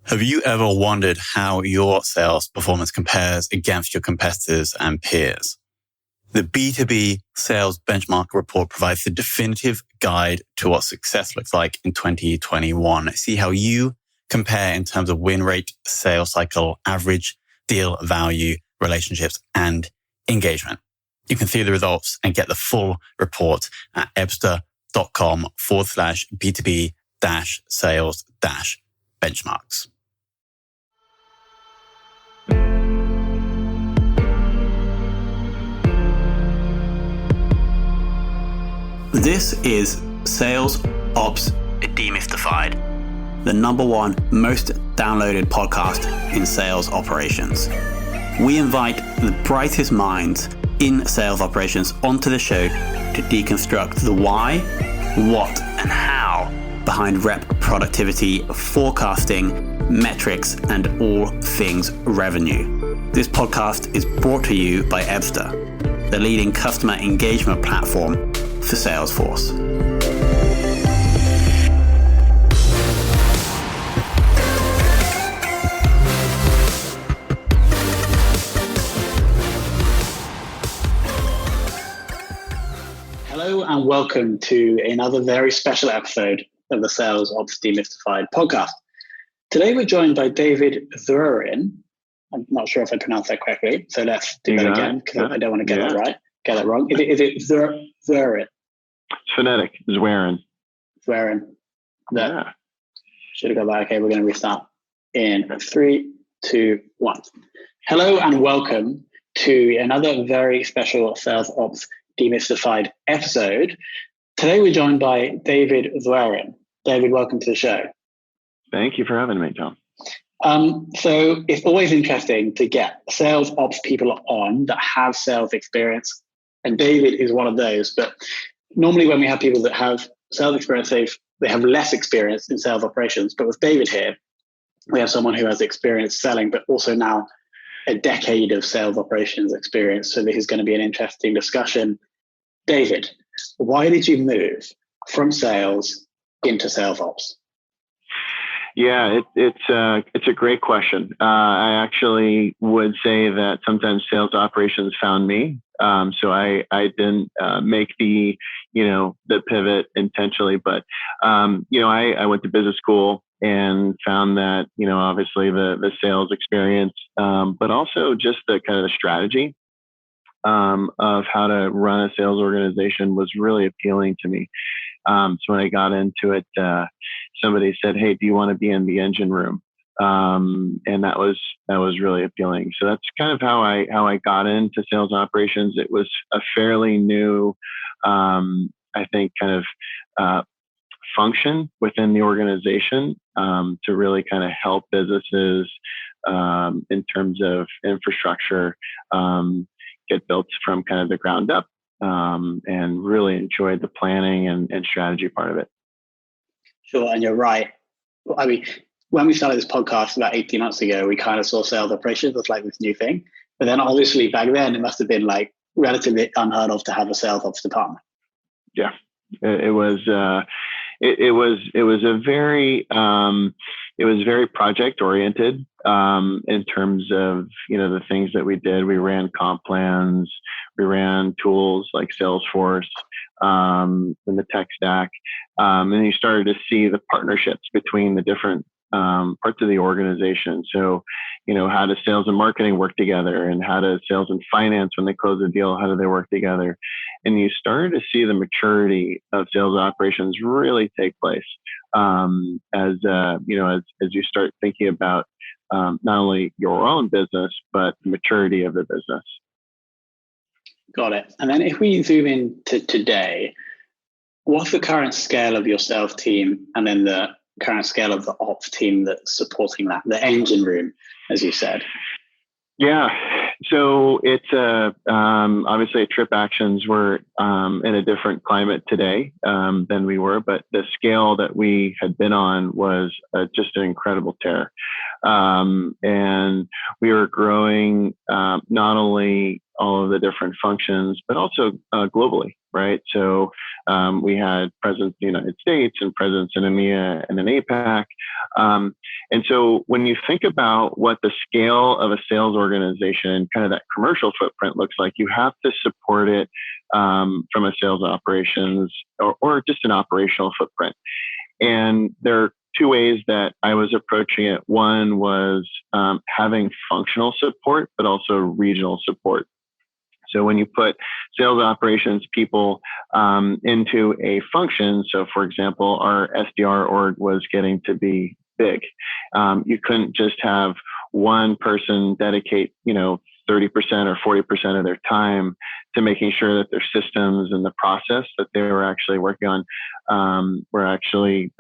Have you ever wondered how your sales performance compares against your competitors and peers? The B2B Sales Benchmark Report provides the definitive guide to what success looks like in 2021. See how you compare in terms of win rate, sales cycle, average deal value, relationships, and engagement. You can see the results and get the full report at ebster.com/B2B-sales-benchmarks. This is Sales Ops Demystified, the #1 most downloaded podcast in sales operations. We invite the brightest minds in sales operations onto the show to deconstruct the why, what, and how behind rep productivity, forecasting, metrics, and all things revenue. This podcast is brought to you by Ebster, the leading customer engagement platform for Salesforce. Hello and welcome to another very special episode of the Sales Ops Demystified podcast. Today we're joined by David Zwerin. I'm not sure if I pronounced that correctly, so let's do that again because I don't want to get that wrong. Is it Zwerin? It's phonetic. Zwerin. Yeah. Should have got that. Okay, we're going to restart in 3, 2, 1. Hello and welcome to another very special Sales Ops Demystified episode. Today we're joined by David Zwerin. David, welcome to the show. Thank you for having me, Tom. So it's always interesting to get sales ops people on that have sales experience, and David is one of those. But normally when we have people that have sales experience, they have less experience in sales operations. But with David here, we have someone who has experience selling, but also now a decade of sales operations experience. So this is going to be an interesting discussion. David, why did you move from sales into sales ops? Yeah, it's a great question. I actually would say that sometimes sales operations found me. So I didn't make the pivot intentionally, but I went to business school and found that obviously the sales experience, but also just the kind of the strategy of how to run a sales organization was really appealing to me. So when I got into it, somebody said, "Hey, do you want to be in the engine room?" And that was really appealing. So that's kind of how I got into sales operations. It was a fairly new, I think, kind of function within the organization to really kind of help businesses in terms of infrastructure get built from kind of the ground up. And really enjoyed the planning and strategy part of it. Sure, and you're right. I mean, when we started this podcast about 18 months ago, we kind of saw sales operations as like this new thing. But then obviously back then it must have been like relatively unheard of to have a sales ops department. Yeah, it was very project oriented in terms of the things that we did. We ran comp plans, we ran tools like Salesforce in the tech stack, and you started to see the partnerships between the different parts of the organization. So, how does sales and marketing work together, and how does sales and finance, when they close a deal, how do they work together? And you started to see the maturity of sales operations really take place as you start thinking about not only your own business, but the maturity of the business. Got it. And then if we zoom in to today, what's the current scale of your sales team, and then the current scale of the ops team that's supporting that, the engine room, as you said? Yeah. So it's obviously at TripActions, we're in a different climate today than we were, but the scale that we had been on was just an incredible tear. And we were growing not only all of the different functions, but also globally. right? So we had presence in the United States and presence in EMEA and then APAC. And so when you think about what the scale of a sales organization, kind of that commercial footprint looks like, you have to support it from a sales operations or just an operational footprint. And there are two ways that I was approaching it. One was having functional support, but also regional support. So when you put sales operations people into a function, so for example, our SDR org was getting to be big. You couldn't just have one person dedicate, 30% or 40% of their time to making sure that their systems and the process that they were actually working on were actually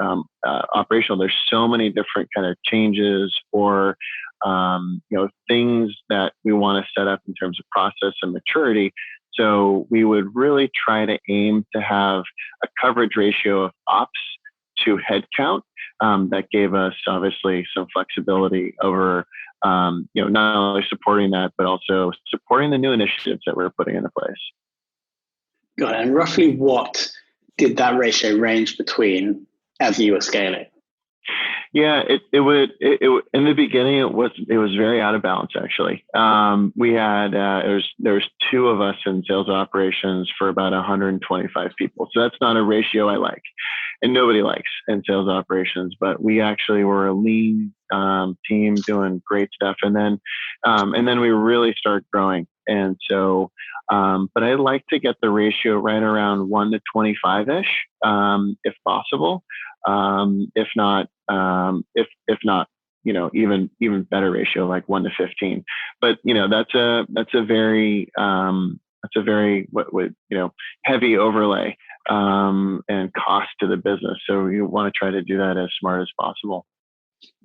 operational. There's so many different kind of changes or things that we want to set up in terms of process and maturity. So we would really try to aim to have a coverage ratio of ops to headcount that gave us obviously some flexibility over not only supporting that, but also supporting the new initiatives that we're putting into place. Got it. And roughly what did that ratio range between as you were scaling? Yeah, it would in the beginning it was very out of balance actually. We had there's two of us in sales operations for about 125 people. So that's not a ratio I like, and nobody likes in sales operations. But we actually were a lean team doing great stuff, and then we really started growing. And so, but I like to get the ratio right around 1 to 25 ish, if possible. If not, even better ratio, like 1 to 15. But, that's a very heavy overlay, and cost to the business. So you want to try to do that as smart as possible.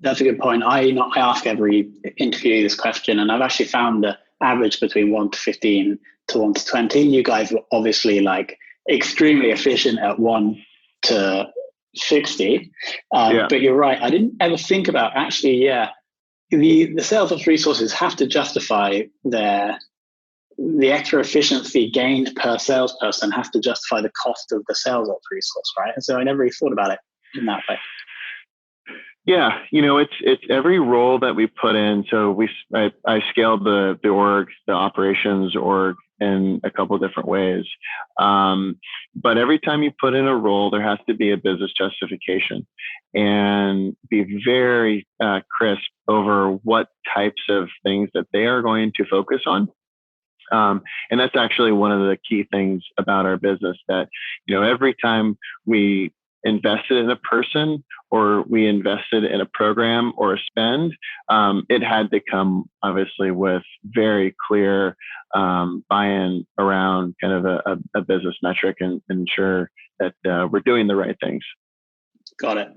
That's a good point. I ask every interview this question, and I've actually found the average between 1 to 15 to 1 to 20. You guys were obviously like extremely efficient at 1 to 60. But you're right. I didn't ever think about actually, the sales ops resources have to justify the extra efficiency gained per salesperson has to justify the cost of the sales ops resource, right? And so I never really thought about it in that way. Yeah, it's every role that we put in. So I scaled the org, the operations org in a couple of different ways. But every time you put in a role, there has to be a business justification and be very crisp over what types of things that they are going to focus on. And that's actually one of the key things about our business that, every time we invested in a person or we invested in a program or a spend, it had to come obviously with very clear buy-in around kind of a business metric and ensure that we're doing the right things. Got it.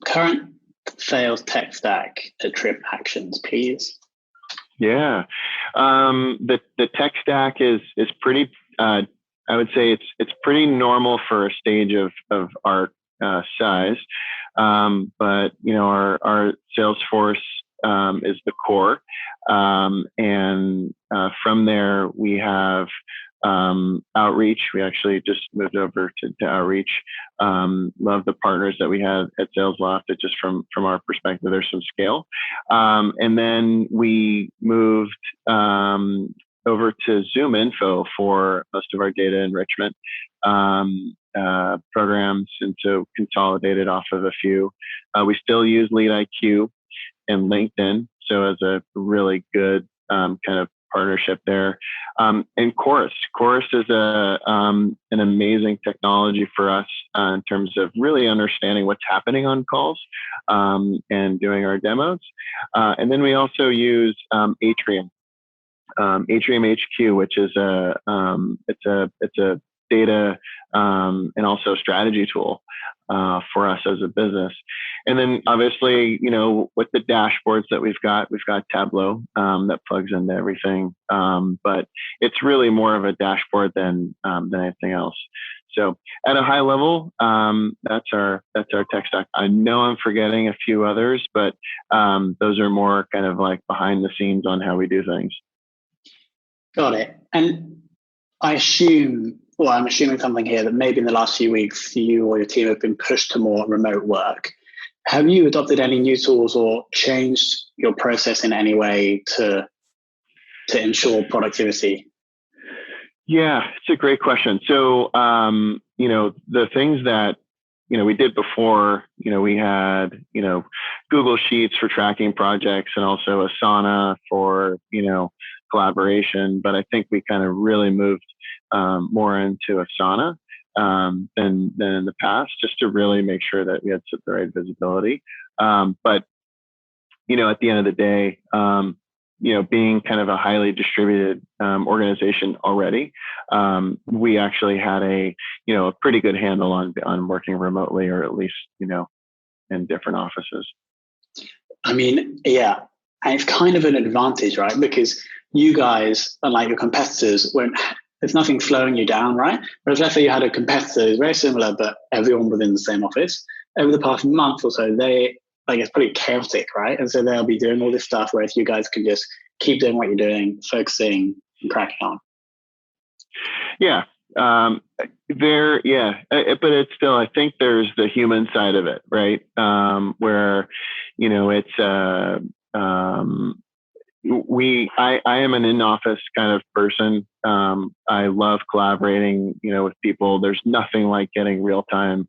Current sales tech stack at TripActions, please. Yeah. The tech stack is pretty, I would say it's pretty normal for a stage of our size. But our Salesforce is the core. And from there we have outreach. We actually just moved over to outreach. Love the partners that we have at SalesLoft. It just from our perspective, there's some scale. And then we moved over to ZoomInfo for most of our data enrichment programs, and so consolidated off of a few. We still use LeadIQ and LinkedIn, so as a really good kind of partnership there. And Chorus is an amazing technology for us in terms of really understanding what's happening on calls and doing our demos. And then we also use Atrium. Atrium HQ, which is it's a data and also strategy tool for us as a business. And then obviously, with the dashboards that we've got Tableau that plugs into everything. But it's really more of a dashboard than anything else. So at a high level, that's our tech stack. I know I'm forgetting a few others, but those are more kind of like behind the scenes on how we do things. Got it. And I assume well, I'm assuming something here that maybe in the last few weeks, you or your team have been pushed to more remote work. Have you adopted any new tools or changed your process in any way to ensure productivity? Yeah, it's a great question. So, the things that, we did before, we had, Google Sheets for tracking projects and also Asana for, collaboration. But I think we kind of really moved more into Asana than in the past, just to really make sure that we had the right visibility. But, at the end of the day, being kind of a highly distributed organization already, we actually had a pretty good handle on working remotely, or at least, in different offices. I mean, yeah, and it's kind of an advantage, right? Because you guys, unlike your competitors, there's nothing slowing you down, right? Whereas let's say you had a competitor who's very similar, but everyone within the same office. Over the past month or so, it's pretty chaotic, right? And so they'll be doing all this stuff, whereas you guys can just keep doing what you're doing, focusing and cracking on. Yeah. But it's still, I think there's the human side of it, right? Where, it's, I am an in-office kind of person. I love collaborating, with people. There's nothing like getting real-time,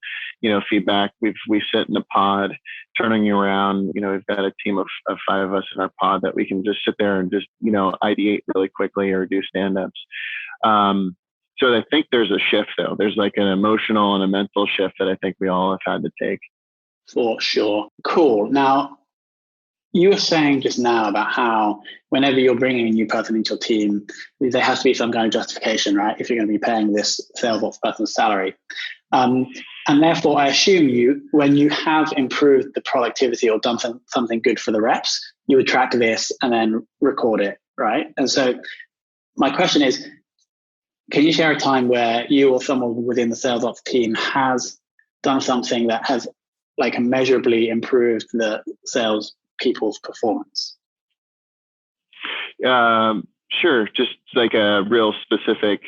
feedback. We sit in a pod, turning you around. We've got a team of 5 of us in our pod that we can just sit there and just, ideate really quickly or do stand-ups. So I think there's a shift, though. There's like an emotional and a mental shift that I think we all have had to take. For sure. Cool. Now, you were saying just now about how whenever you're bringing a new person into your team, there has to be some kind of justification, right? If you're going to be paying this sales ops person's salary. And therefore, I assume when you have improved the productivity or done something good for the reps, you would track this and then record it, right? And so my question is, can you share a time where you or someone within the sales ops team has done something that has immeasurably improved the sales people's performance? Sure. Just like a real specific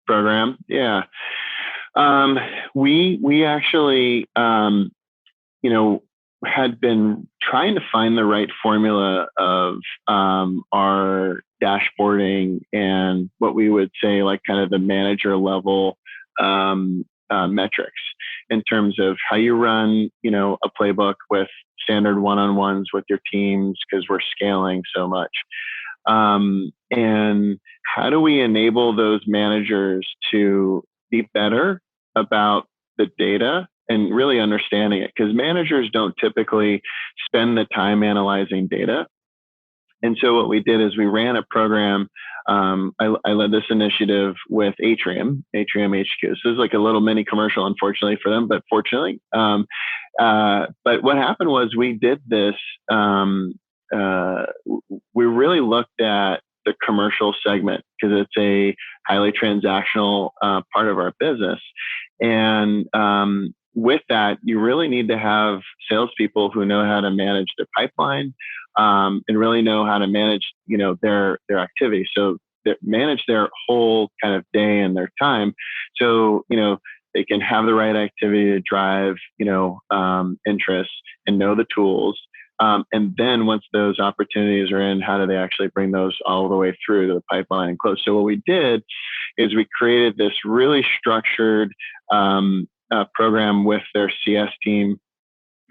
program. Yeah. We actually, had been trying to find the right formula of our dashboarding and what we would say kind of the manager level metrics in terms of how you run, a playbook with standard one-on-ones with your teams, because we're scaling so much. And how do we enable those managers to be better about the data and really understanding it? Because managers don't typically spend the time analyzing data. And so what we did is we ran a program. I led this initiative with Atrium HQ. So this is like a little mini commercial, unfortunately for them, but fortunately. But what happened was we did this. We really looked at the commercial segment because it's a highly transactional part of our business. And with that, you really need to have salespeople who know how to manage their pipeline and really know how to manage, their activity. So manage their whole kind of day and their time. So, they can have the right activity to drive, interest and know the tools. And then once those opportunities are in, how do they actually bring those all the way through to the pipeline and close? So what we did is we created this really structured program with their CS team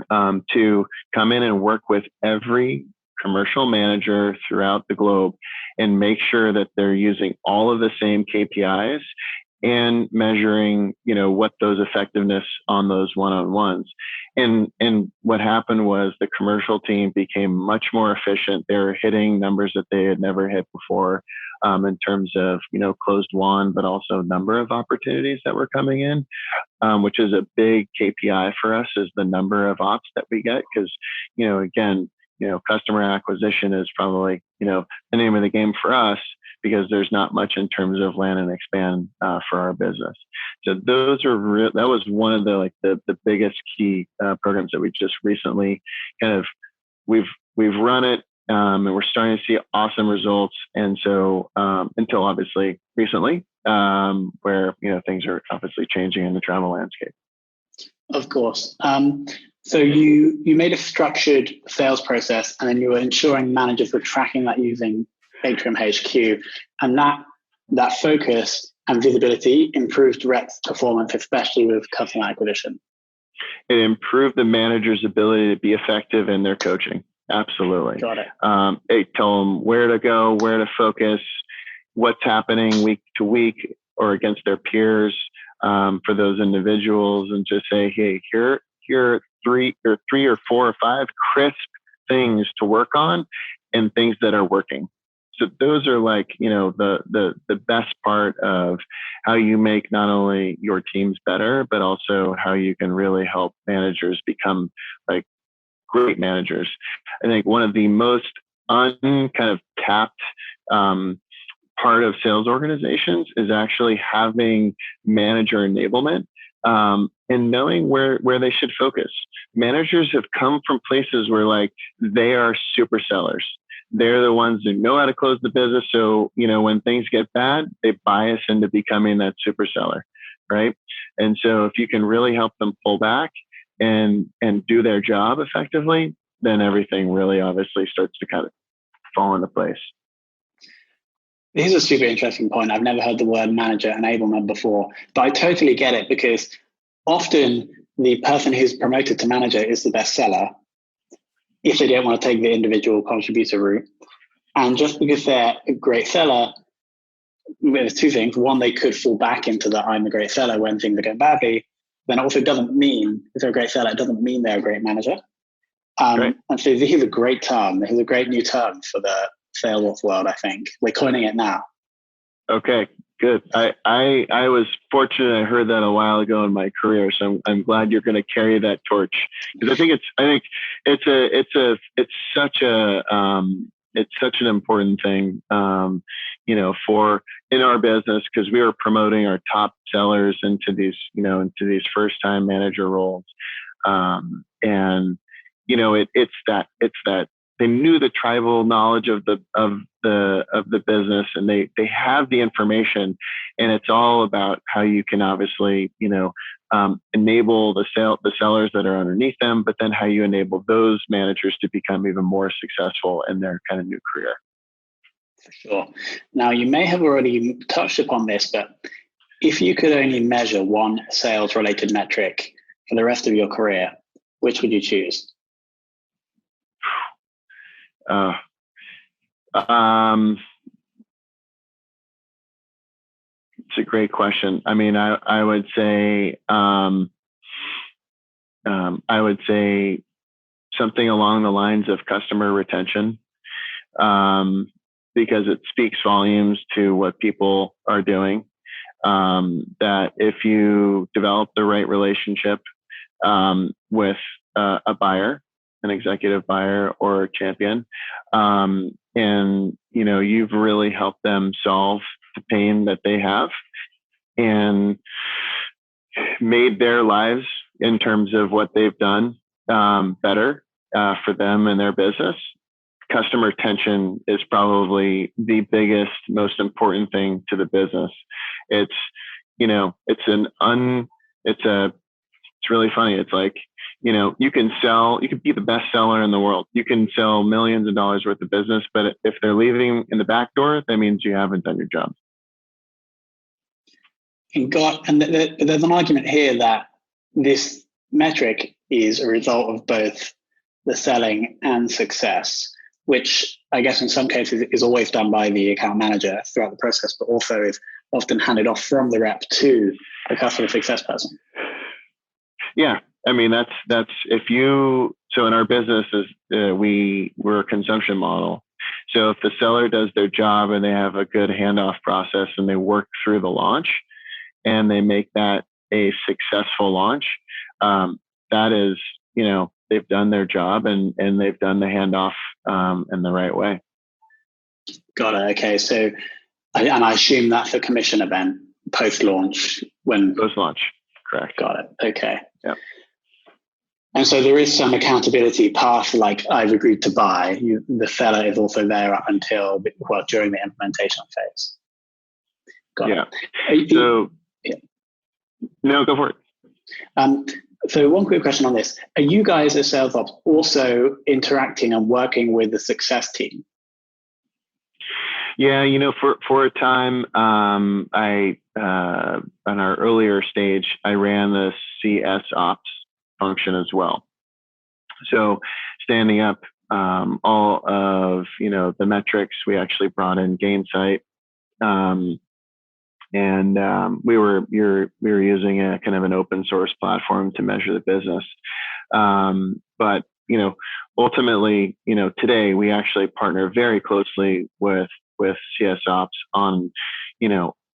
to come in and work with every commercial manager throughout the globe and make sure that they're using all of the same KPIs and measuring, what those effectiveness on those one-on-ones. And what happened was the commercial team became much more efficient. They were hitting numbers that they had never hit before in terms of, closed won, but also number of opportunities that were coming in, which is a big KPI for us, is the number of ops that we get. Because, again, customer acquisition is probably, the name of the game for us, because there's not much in terms of land and expand for our business. So those are that was one of the biggest key programs that we just recently we've run it and we're starting to see awesome results. And so until obviously recently, where, things are obviously changing in the travel landscape. Of course. So you made a structured sales process, and then you were ensuring managers were tracking that using Atrium HQ, and that focus and visibility improved reps' performance, especially with customer acquisition. It improved the manager's ability to be effective in their coaching. Absolutely. Got it. It tell them where to go, where to focus, what's happening week to week or against their peers for those individuals, and just say, hey, here are three or four or five crisp things to work on and things that are working. So those are like, the best part of how you make not only your teams better, but also how you can really help managers become like great managers. I think one of the most tapped part of sales organizations is actually having manager enablement and knowing where they should focus. Managers have come from places where like they are super sellers. They're the ones who know how to close the business. So, when things get bad, they bias into becoming that super seller, right? And so if you can really help them pull back and do their job effectively, then everything really obviously starts to kind of fall into place. This is a super interesting point. I've never heard the word manager enablement before, but I totally get it, because often the person who's promoted to manager is the best seller if they don't want to take the individual contributor route. And just because they're a great seller, there's two things. One, they could fall back into the I'm a great seller when things are going badly. Then it also doesn't mean, if they're a great seller, it doesn't mean they're a great manager. Right. And so this is a great term. This is a great new term for the sales world, I think. We're coining it now. Okay, good. I was fortunate. I heard that a while ago in my career, so I'm glad you're going to carry that torch, because I think it's such an important thing, for in our business, because we were promoting our top sellers into these first time manager roles, and it's that they knew the tribal knowledge of the business, and they have the information, and it's all about how you can obviously enable the sellers that are underneath them, but then how you enable those managers to become even more successful in their kind of new career. For sure. Now, you may have already touched upon this, but if you could only measure one sales related metric for the rest of your career, which would you choose? It's a great question. I mean, I would say something along the lines of customer retention, because it speaks volumes to what people are doing. That if you develop the right relationship with a buyer, an executive buyer or a champion, and you've really helped them solve the pain that they have and made their lives in terms of what they've done better for them and their business. Customer retention is probably the biggest, most important thing to the business. It's really funny. It's like, you can be the best seller in the world. You can sell millions of dollars worth of business, but if they're leaving in the back door, that means you haven't done your job. There's an argument here that this metric is a result of both the selling and success, which I guess in some cases is always done by the account manager throughout the process, but also is often handed off from the rep to the customer success person. Yeah. I mean, so in our business we're a consumption model. So if the seller does their job and they have a good handoff process and they work through the launch and they make that a successful launch, that is, they've done their job and they've done the handoff in the right way. Got it. Okay. So, I assume that's a commission event post-launch Post-launch. Correct. Got it. Okay. Yeah. And so there is some accountability past, like, I've agreed to buy. The seller is also there up until, during the implementation phase. Got Yeah. it. So, Yeah. no, go for it. So one quick question on this. Are you guys as sales ops also interacting and working with the success team? Yeah, for a time, I on our earlier stage, I ran the CS ops function as well. So standing up all of the metrics, we actually brought in Gainsight, and we were using a kind of an open source platform to measure the business. But ultimately, today we actually partner very closely with CS ops on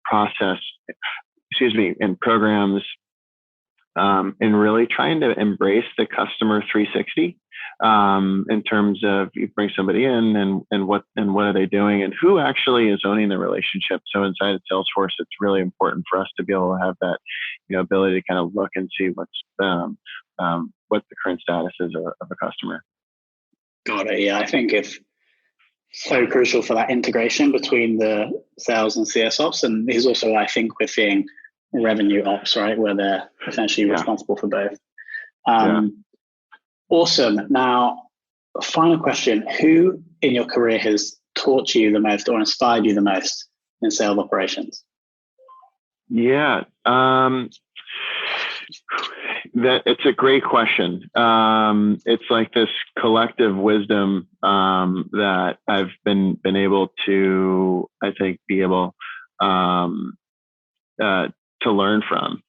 process, and programs, and really trying to embrace the customer 360 in terms of you bring somebody in and what are they doing and who actually is owning the relationship. So inside of Salesforce, it's really important for us to be able to have that ability to kind of look and see what the current status is of a customer. Got it. Yeah, I think it's so crucial for that integration between the sales and CS ops, and is also I think we're seeing revenue ops, right, where they're essentially responsible for both. Awesome. Now, final question: who in your career has taught you the most or inspired you the most in sales operations? Yeah, that it's a great question. It's like this collective wisdom that I've been able to, I think, be able to learn from.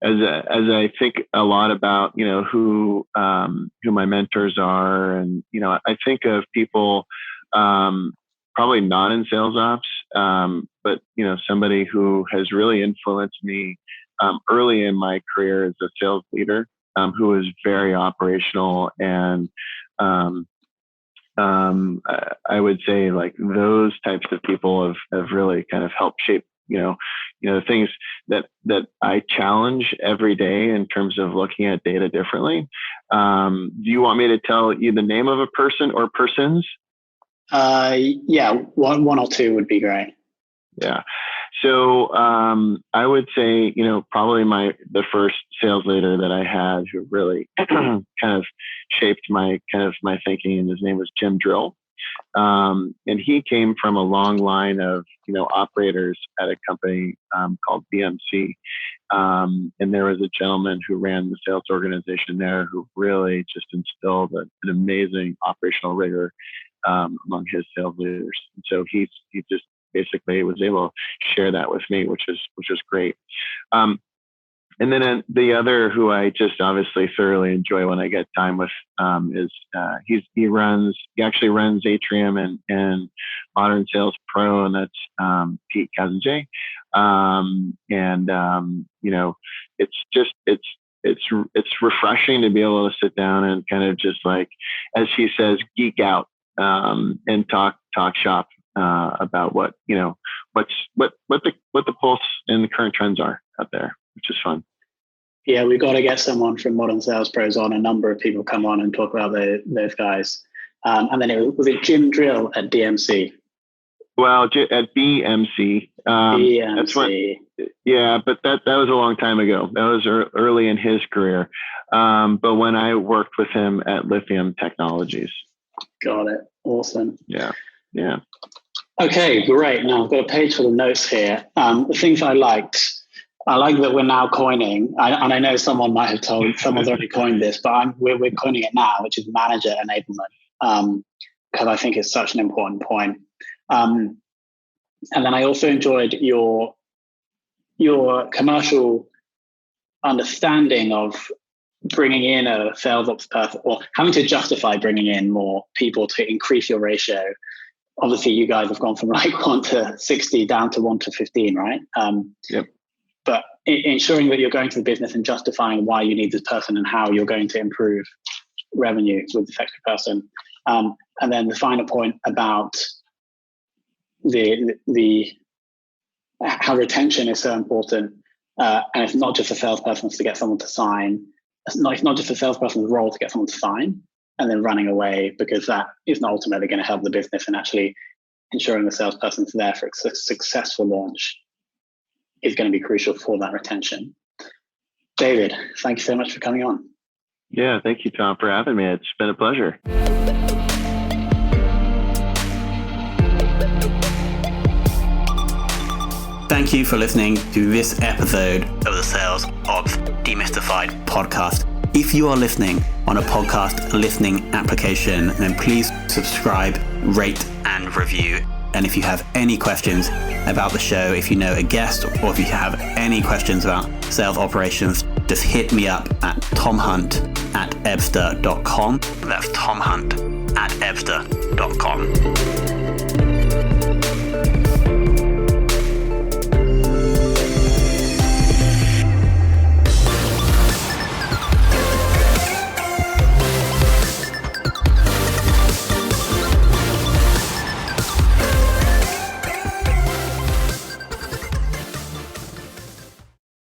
As I think a lot about who my mentors are, and I think of people probably not in sales ops, but somebody who has really influenced me early in my career as a sales leader, who is very operational, and I would say like those types of people have really kind of helped shape things that I challenge every day in terms of looking at data differently. Do you want me to tell you the name of a person or persons? Yeah, one or two would be great. Yeah. So I would say, probably the first sales leader that I had who really kind of shaped my thinking, and his name was Jim Drill. And he came from a long line of, operators at a company called BMC. And there was a gentleman who ran the sales organization there who really just instilled an amazing operational rigor among his sales leaders. And so he just basically was able to share that with me, which was great. And then the other who I just obviously thoroughly enjoy when I get time with is he actually runs Atrium and Modern Sales Pro, and that's Pete Kazenjay. It's refreshing to be able to sit down and kind of just like, as he says, geek out and talk shop about what the pulse and the current trends are out there, which is fun. Yeah, we've got to get someone from Modern Sales Pros on. A number of people come on and talk about those guys. And then was it Jim Drill at DMC? Well, at BMC. BMC. That's but that was a long time ago. That was early in his career. But when I worked with him at Lithium Technologies. Got it. Awesome. Yeah. Okay, great. Now I've got a page full of notes here. The things I like that we're now coining, and I know someone might have told, someone's already coined this, but we're coining it now, which is manager enablement, because I think it's such an important point. And then I also enjoyed your commercial understanding of bringing in a sales ops person, or having to justify bringing in more people to increase your ratio. Obviously, you guys have gone from like 1 to 60 down to 1 to 15, right? Yep. But ensuring that you're going to the business and justifying why you need this person and how you're going to improve revenue with this extra person. And then the final point about the how retention is so important. And it's not just a salesperson to get someone to sign. It's not just a salesperson's role to get someone to sign and then running away, because that is not ultimately going to help the business and actually ensuring the salesperson's there for a successful launch is going to be crucial for that retention. David, thank you so much for coming on. Yeah, thank you, Tom, for having me. It's been a pleasure. Thank you for listening to this episode of the Sales Ops Demystified podcast. If you are listening on a podcast listening application, then please subscribe, rate, and review. And if you have any questions about the show, if you know a guest, or if you have any questions about sales operations, just hit me up at tomhunt@ebster.com. That's tomhunt@ebster.com.